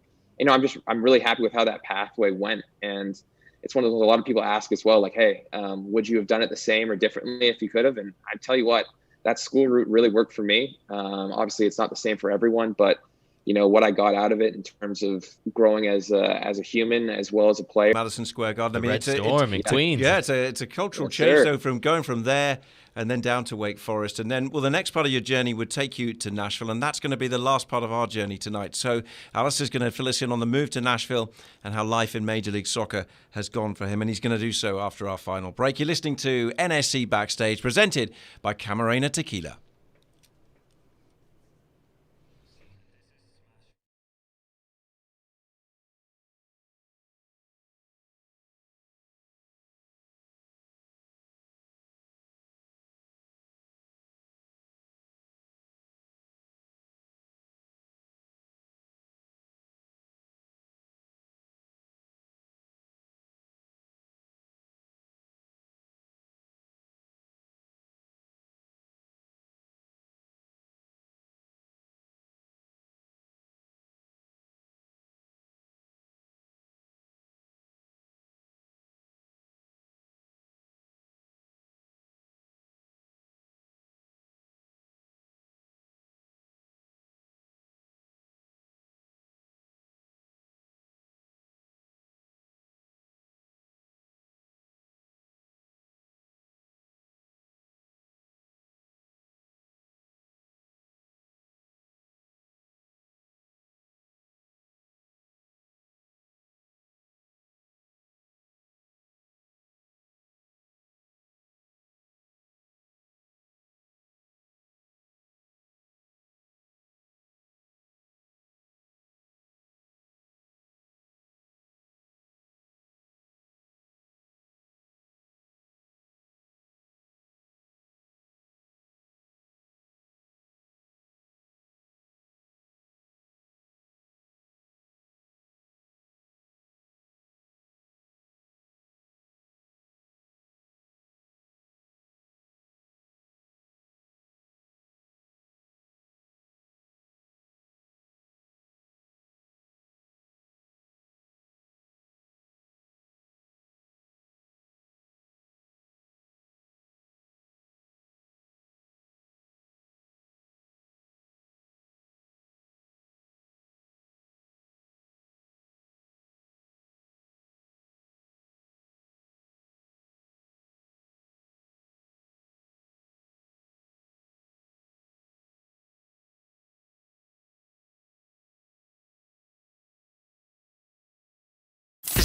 really happy with how that pathway went. And it's one of those, a lot of people ask as well, like, hey, would you have done it the same or differently if you could have? And I tell you what, that school route really worked for me. Obviously it's not the same for everyone, but what I got out of it in terms of growing as a human as well as a player.
Madison Square Garden.
Red Storm in Queens.
Yeah, it's a cultural change.
Sure.
So from going from there and then down to Wake Forest, and then the next part of your journey would take you to Nashville, and that's going to be the last part of our journey tonight. So Alistair's going to fill us in on the move to Nashville and how life in Major League Soccer has gone for him, and he's going to do so after our final break. You're listening to NSC Backstage, presented by Camarena Tequila.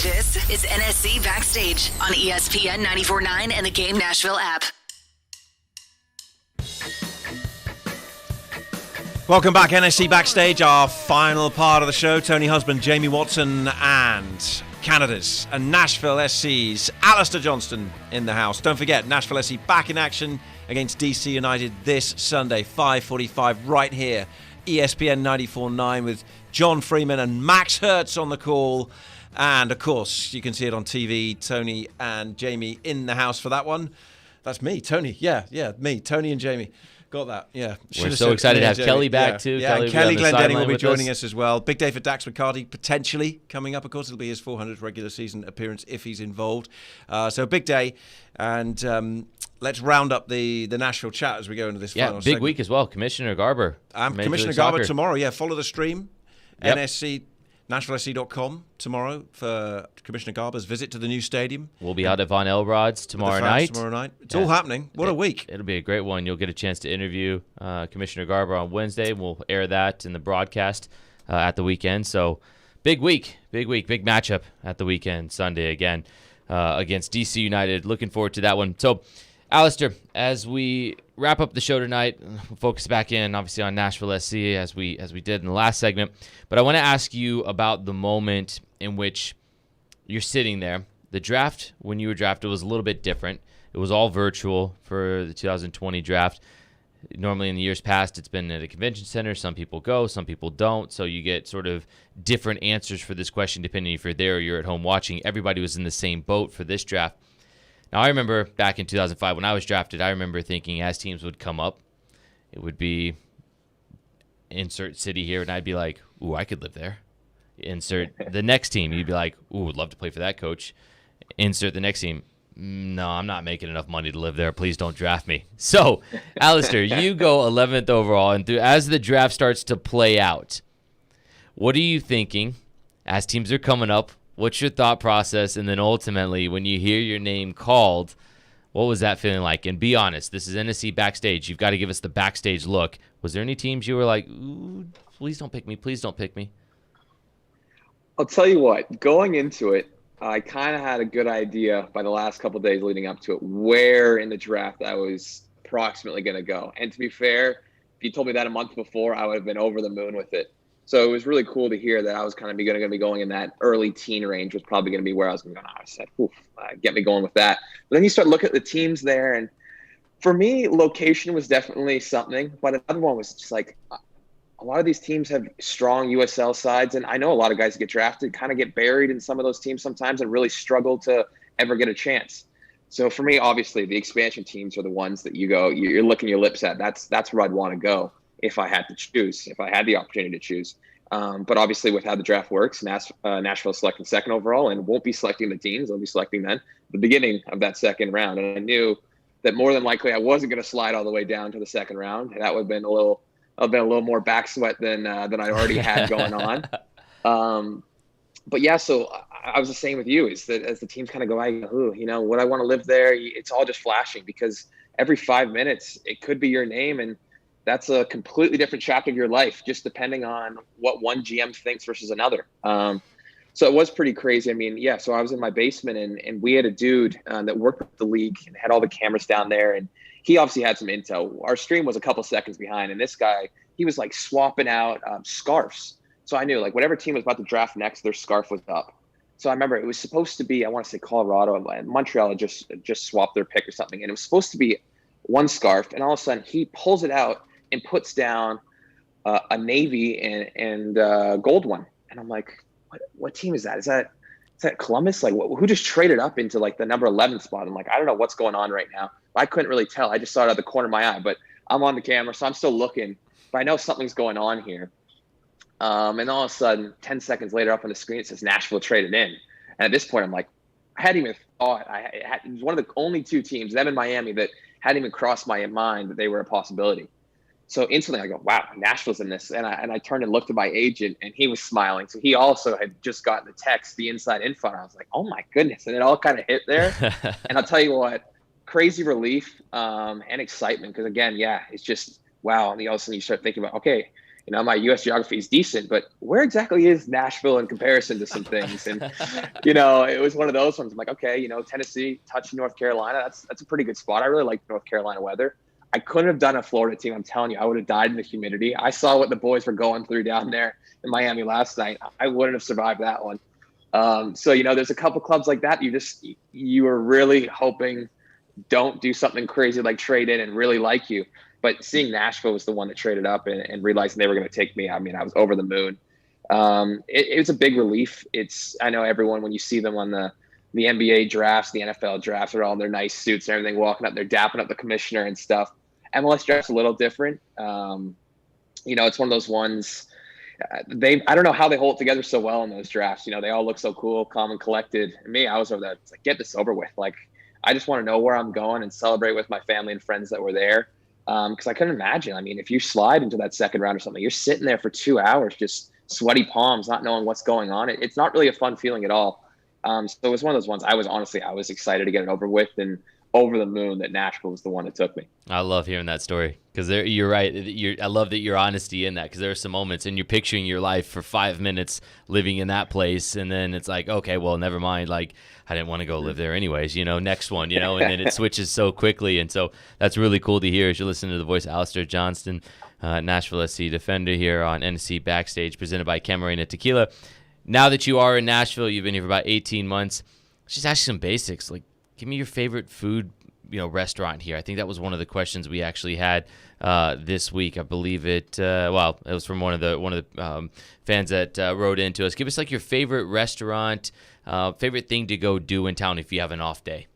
This is NSC Backstage on ESPN 94.9 and the Game Nashville app.
Welcome back, NSC Backstage, our final part of the show. Tony Husband, Jamie Watson, and Canada's and Nashville SC's Alistair Johnston in the house. Don't forget, Nashville SC back in action against DC United this Sunday, 5:45, right here, ESPN 94.9, with John Freeman and Max Hertz on the call. And, of course, you can see it on TV. Tony and Jamie in the house for that one. That's me, Tony. Yeah, me, Tony and Jamie. Got that, yeah.
We're so excited to have Kelly back, too.
Yeah, Kelly Glendenning will be joining
us
as well. Big day for Dax McCarty, potentially coming up, of course. It'll be his 400th regular season appearance if he's involved. So a big day. And let's round up the Nashville chat as we go into this final
big
segment.
week as well. Commissioner Garber.
Commissioner Garber tomorrow. Yeah, follow the stream.
Yep.
NSC. NashvilleSC.com tomorrow for Commissioner Garber's visit to the new stadium.
We'll be out at Von Elrod's tomorrow night.
It's all happening. What a week.
It'll be a great one. You'll get a chance to interview Commissioner Garber on Wednesday. We'll air that in the broadcast at the weekend. So big week, big matchup at the weekend, Sunday again against DC United. Looking forward to that one. So, Alistair, as we wrap up the show tonight, we'll focus back in, obviously, on Nashville SC as we did in the last segment. But I want to ask you about the moment in which you're sitting there. The draft, when you were drafted, was a little bit different. It was all virtual for the 2020 draft. Normally in the years past, it's been at a convention center. Some people go, some people don't. So you get sort of different answers for this question depending if you're there or you're at home watching. Everybody was in the same boat for this draft. Now, I remember back in 2005 when I was drafted, I remember thinking as teams would come up, it would be insert city here, and I'd be like, ooh, I could live there. Insert the next team. You'd be like, ooh, would love to play for that coach. Insert the next team. No, I'm not making enough money to live there. Please don't draft me. So, Alistair, you go 11th overall, and as the draft starts to play out, what are you thinking as teams are coming up? What's your thought process? And then ultimately, when you hear your name called, what was that feeling like? And be honest, this is NSC Backstage. You've got to give us the backstage look. Was there any teams you were like, ooh, please don't pick me. Please don't pick me?
I'll tell you what, going into it, I kind of had a good idea by the last couple of days leading up to it, where in the draft I was approximately going to go. And to be fair, if you told me that a month before, I would have been over the moon with it. So it was really cool to hear that I was kind of going to be going in that early teen range was probably going to be where I was going to go. I said, oof, get me going with that. But then you start looking at the teams there. And for me, location was definitely something. But another one was just like a lot of these teams have strong USL sides. And I know a lot of guys that get drafted kind of get buried in some of those teams sometimes and really struggle to ever get a chance. So for me, obviously, the expansion teams are the ones that you're licking your lips at. That's where I'd want to go. If I had to choose, if I had the opportunity to choose. But obviously with how the draft works, Nashville selecting second overall and won't be selecting the teams. They'll be selecting then the beginning of that second round. And I knew that more than likely I wasn't going to slide all the way down to the second round. And that would have been a little more back sweat than I already had going on. But yeah, so I was the same with you, is that as the teams kind of go, would I want to live there? It's all just flashing because every 5 minutes it could be your name, and that's a completely different chapter of your life, just depending on what one GM thinks versus another. So it was pretty crazy. I mean, yeah, so I was in my basement and we had a dude that worked with the league and had all the cameras down there. And he obviously had some intel. Our stream was a couple seconds behind. And this guy, he was like swapping out scarves. So I knew like whatever team was about to draft next, their scarf was up. So I remember it was supposed to be, I want to say Colorado and Montreal had just swapped their pick or something. And it was supposed to be one scarf. And all of a sudden he pulls it out and puts down a navy and gold one. And I'm like, what team is that? Is that Columbus? Like, who just traded up into like the number 11 spot? I'm like, I don't know what's going on right now. I couldn't really tell. I just saw it out of the corner of my eye, but I'm on the camera, so I'm still looking. But I know something's going on here. And all of a sudden, 10 seconds later up on the screen, it says Nashville traded in. And at this point, I'm like, I hadn't even thought. It was one of the only two teams, them in Miami, that hadn't even crossed my mind that they were a possibility. So instantly I go, wow, Nashville's in this. And I turned and looked at my agent and he was smiling. So he also had just gotten the text, the inside info. And I was like, oh my goodness. And it all kind of hit there. And I'll tell you what, crazy relief and excitement. Because again, yeah, it's just, wow. And all of a sudden you start thinking about, okay, My U.S. geography is decent, but where exactly is Nashville in comparison to some things? And, it was one of those ones. I'm like, okay, Tennessee, touching North Carolina. That's a pretty good spot. I really like North Carolina weather. I couldn't have done a Florida team. I'm telling you, I would have died in the humidity. I saw what the boys were going through down there in Miami last night. I wouldn't have survived that one. So, there's a couple clubs like that. You were really hoping don't do something crazy like trade in and really like you. But seeing Nashville was the one that traded up and realizing they were going to take me. I mean, I was over the moon. It was a big relief. I know everyone, when you see them on the NBA drafts, the NFL drafts, they're all in their nice suits and everything, walking up, they're dapping up the commissioner and stuff. MLS draft's a little different. It's one of those ones. I don't know how they hold it together so well in those drafts. They all look so cool, calm and collected. And me, I was over there. It's like, get this over with. Like, I just want to know where I'm going and celebrate with my family and friends that were there. Because I couldn't imagine. I mean, if you slide into that second round or something, you're sitting there for 2 hours, just sweaty palms, not knowing what's going on. It's not really a fun feeling at all. So it was one of those ones. I was excited to get it over with and over the moon that Nashville was the one that took me.
I love hearing that story because you're right. I love that your honesty in that, because there are some moments and you're picturing your life for 5 minutes living in that place, and then it's like, okay, well, never mind. Like, I didn't want to go live there anyways. Next one. And then it switches so quickly, and so that's really cool to hear as you listen to the voice of Alistair Johnston, Nashville SC defender here on NSC Backstage, presented by Camarena Tequila. Now that you are in Nashville, you've been here for about 18 months. Let's just ask you some basics. Like, give me your favorite food, restaurant here. I think that was one of the questions we actually had this week. I believe it. It was from one of the fans that wrote into us. Give us like your favorite restaurant, favorite thing to go do in town if you have an off day.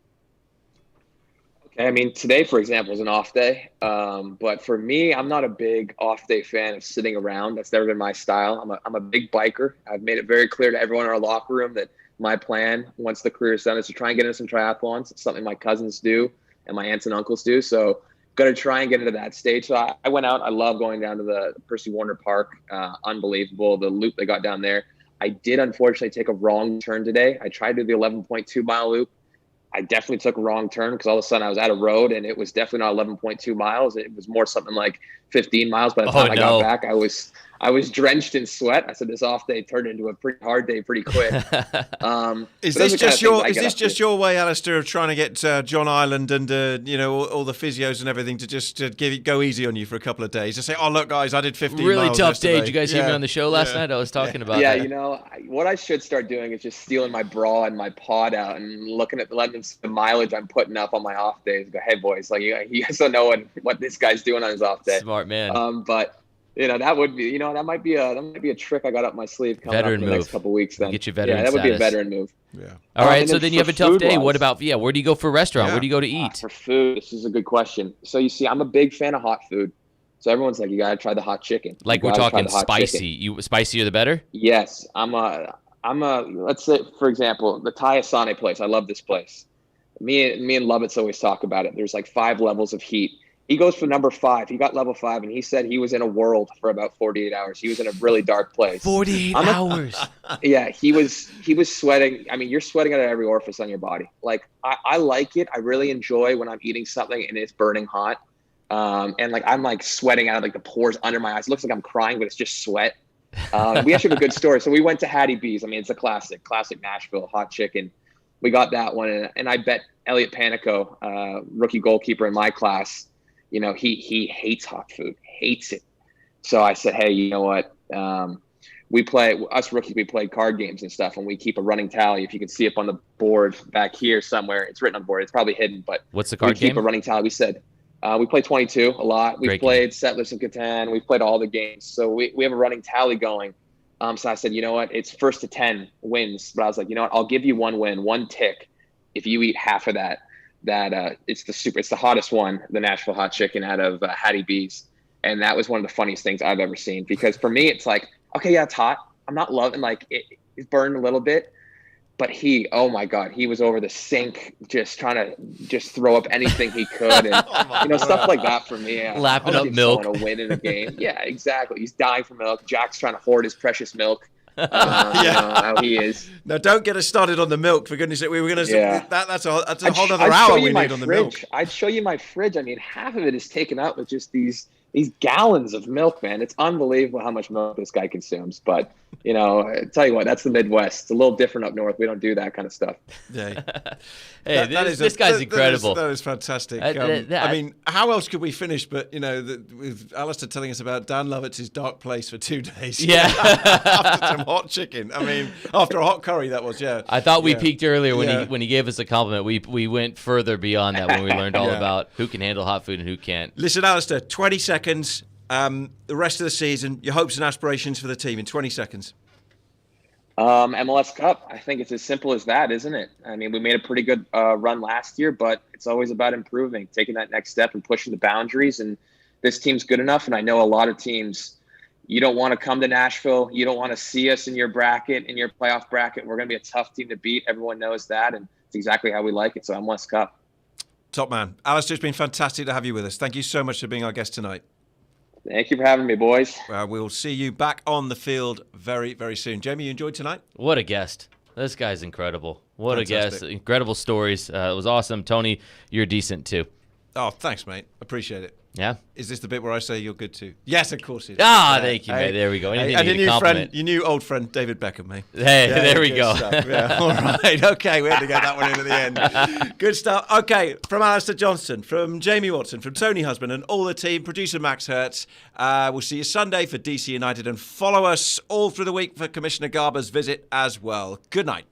Okay, I mean, today, for example, is an off day. But for me, I'm not a big off day fan of sitting around. That's never been my style. I'm a big biker. I've made it very clear to everyone in our locker room that my plan, once the career is done, is to try and get into some triathlons. It's something my cousins do and my aunts and uncles do. So going to try and get into that stage. So I went out. I love going down to the Percy Warner Park. Unbelievable, the loop they got down there. I did, unfortunately, take a wrong turn today. I tried to do the 11.2 mile loop. I definitely took a wrong turn because all of a sudden I was at a road and it was definitely not 11.2 miles. It was more something like 15 miles. By the time I got back, I was drenched in sweat. I said this off day turned into a pretty hard day pretty quick.
Is this just your way, Alistair, of trying to get John Ireland and all the physios and everything to just go easy on you for a couple of days? To say, oh look, guys, I did 15 miles.
Really tough day.
Yesterday.
Did you guys hear me on the show last night? I was talking about
that.
Yeah,
what I should start doing is just stealing my bra and my pod out and letting them see the mileage I'm putting up on my off days. Go, hey boys, like you guys don't know what this guy's doing on his off day.
Smart man.
But that would be, that might be a trick I got up my sleeve coming up in the next couple of weeks. Then
get you veteran
that would
status.
be a veteran move.
Yeah. All right. So then you have a tough day. What about where do you go for a restaurant?
Yeah.
Where do you go to eat?
For food, this is a good question. So you see, I'm a big fan of hot food. So everyone's like, you gotta try the hot chicken.
Like we're talking spicy. You spicier the better.
Yes, I'm a. Let's say, for example, the Thai Asane place. I love this place. Me and Lovitz always talk about it. There's like 5 levels of heat. He goes for number 5. He got level 5, and he said he was in a world for about 48 hours. He was in a really dark place.
48 hours.
Yeah, he was sweating. I mean, you're sweating out of every orifice on your body. Like, I like it. I really enjoy when I'm eating something and it's burning hot. And like I'm like sweating out of like the pores under my eyes. It looks like I'm crying, but it's just sweat. We actually have a good story. So we went to Hattie B's. I mean, it's a classic Nashville hot chicken. We got that one, and I bet Elliot Panico, rookie goalkeeper in my class, he hates hot food, hates it. So I said, hey, you know what? Us rookies, we play card games and stuff, and we keep a running tally. If you can see up on the board back here somewhere, it's written on the board. It's probably hidden, but
what's the card game?
We keep a running tally. We said we play 22 a lot. We've played Settlers of Catan. We've played all the games. So we have a running tally going. So I said, you know what? It's 1st to 10 wins. But I was like, you know what? I'll give you 1 win, 1 tick, if you eat half of that. It's the hottest one, the Nashville hot chicken out of Hattie B's. And that was one of the funniest things I've ever seen, because for me, it's like, okay, yeah, it's hot. I'm not loving, like, it's burned a little bit. But oh my God, he was over the sink just trying to just throw up anything he could. And, stuff like that for me.
Lapping up milk.
To win in a game. Yeah, exactly. He's dying for milk. Jack's trying to hoard his precious milk. How he is.
Now, don't get us started on the milk, for goodness sake. We were going to that's a whole other
I'd
hour
show
we
you my
need on the
fridge.
milk.
I'd show you my fridge. I mean, half of it is taken out with just these, these gallons of milk, man. It's unbelievable how much milk this guy consumes. But, I tell you what, that's the Midwest. It's a little different up north. We don't do that kind of stuff.
Yeah.
Hey, this guy's incredible.
That is fantastic. I mean, how else could we finish but, with Alistair telling us about Dan Lovitz's dark place for 2 days.
Yeah.
After some hot chicken. I mean, after a hot curry, that was, yeah.
I thought we peaked earlier when he gave us a compliment. We went further beyond that when we learned all about who can handle hot food and who can't.
Listen, Alistair, 20 seconds. The rest of the season, your hopes and aspirations for the team in 20 seconds.
MLS Cup. I think it's as simple as that, isn't it? I mean, we made a pretty good run last year, but it's always about improving, taking that next step and pushing the boundaries. And this team's good enough. And I know a lot of teams, you don't want to come to Nashville. You don't want to see us in your bracket, in your playoff bracket. We're going to be a tough team to beat. Everyone knows that. And it's exactly how we like it. So MLS Cup.
Top man. Alistair, it's been fantastic to have you with us. Thank you so much for being our guest tonight.
Thank you for having me, boys.
We'll see you back on the field very, very soon. Jamie, you enjoyed tonight?
What a guest. This guy's incredible. What
Fantastic.
a guest. Incredible stories. It was awesome. Tony, you're decent too.
Oh, thanks, mate. Appreciate it.
Yeah.
Is this the bit where I say you're good too? Yes, of course it is.
Thank you, mate. There we go.
And your new old friend, David Beckham, mate.
Hey, there we go.
Yeah, all right. Okay, we had to get that one in at the end. Good stuff. Okay, from Alistair Johnston, from Jamie Watson, from Tony Husband and all the team, producer Max Hertz. We'll see you Sunday for DC United and follow us all through the week for Commissioner Garber's visit as well. Good night.